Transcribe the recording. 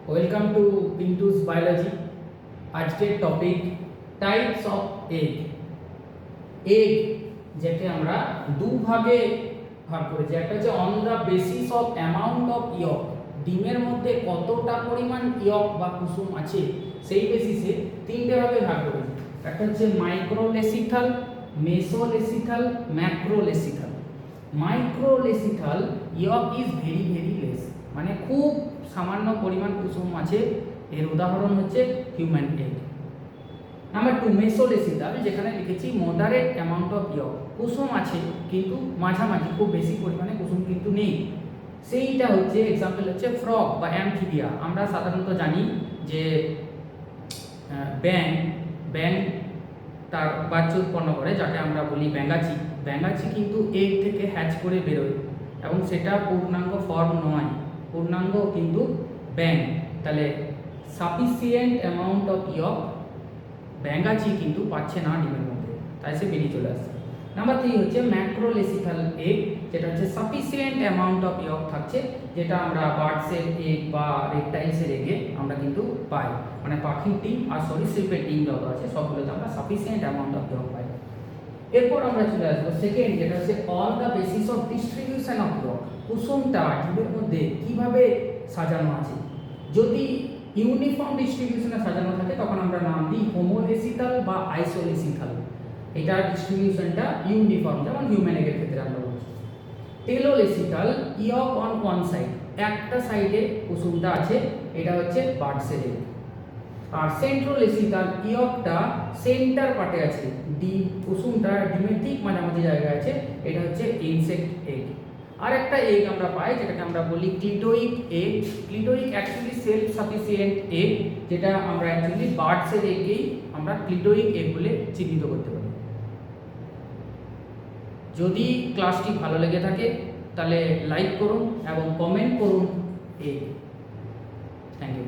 Welcome to Pintu's biology. আজকের topic types of egg. Egg যেটা আমরা দুভাগে ভাগ করেছি, একটা হচ্ছে on the basis of amount of yolk, ডিমের মধ্যে কতটা পরিমাণ ইয়ক বা কুসুম আছে সেই বেসিসে তিনটে ভাগে ভাগ করেছি। একটা হচ্ছে মাইক্রোলেসিথাল, মেসোলেসিথাল, ম্যাক্রোলেসিথাল। মাইক্রোলেসিথাল ইয়ক ইজ ভেরি ভেরি লেস, মানে খুব সামান্য পরিমাণ কুসুম আছে, এর উদাহরণ হচ্ছে হিউম্যান এগ। নাম্বার 2 মেসোলেসিথাল, যেখানে লিখেছি মডারেট অ্যামাউন্ট অফ ইয়ক, কুসুম আছে কিন্তু মাঝামাঝি, খুব বেশি পরিমাণে কুসুম কিন্তু নেই। সেইটা হচ্ছে এক্সাম্পল হচ্ছে ফ্রগ বা অ্যামফিবিয়া। আমরা সাধারণত জানি যে ব্যাঙ তার বাচ্চা উৎপন্ন করে, যাকে আমরা বলি ব্যাঙাচি। ব্যাঙাচি কিন্তু এগ থেকে হ্যাচ করে বেরোয় এবং সেটা পূর্ণাঙ্গ ফর্ম নয়, পূর্ণাঙ্গ কিন্তু ব্যাঙ। তাহলে সাফিসিয়েন্ট অ্যামাউন্ট অফ ইয়ক ব্যাঙাচি কিন্তু পাচ্ছে না ডিমের মধ্যে, তাই সে বেরিয়ে চলে আসছে। নাম্বার 3 হচ্ছে ম্যাক্রোলেসিথাল এগ, যেটা হচ্ছে সাফিসিয়েন্ট অ্যামাউন্ট অফ ইয়ক থাকছে, যেটা আমরা বার্ডসের এগ বা রেপটাইলসের এগে আমরা কিন্তু পাই, মানে পাখির ডিম আর সরীসৃপের ডিম যত আছে সবগুলোতে আমরা সাফিসিয়েন্ট অ্যামাউন্ট অফ ইয়ক পাই। এরপর আমরা চলে আসবো সেকেন্ড, যেটা হচ্ছে on the basis of distribution of yolk, কুসুমটা ডিমের মধ্যে কিভাবে সাজানো আছে। যদি ইউনিফর্ম ডিস্ট্রিবিউশনে সাজানো থাকে তখন আমরা নাম দিই হোমোলেসিথাল বা আইসোলেসিথাল। এটা ডিস্ট্রিবিউশনটা ইউনিফর্ম, যেমন হিউম্যান এগের ক্ষেত্রে আমরা বলছি। টেলোলেসিথাল, ইয়ক অন ওয়ান সাইড, একটা সাইডে কুসুমটা আছে, এটা হচ্ছে বার্ডসের এগ। আর সেন্ট্রোলেসিথাল, ইয়কটা সেন্টার পার্টে আছে, ডিম কুসুমটা ডিমের ঠিক মাঝামাঝি জায়গায় আছে, এটা হচ্ছে ইনসেক্ট এগ। আর একটা এগ আমরা পাই যেটাকে আমরা বলি cleidoic egg. Cleidoic actually self sufficient egg, যেটা আমরা অ্যাকচুয়ালি বার্ডসের এগকেই আমরা ক্লিটোইক এগ বলে চিহ্নিত করতে পারি। যদি ক্লাসটি ভালো লেগে থাকে তাহলে লাইক করুন এবং কমেন্ট করুন এগ। Thank you.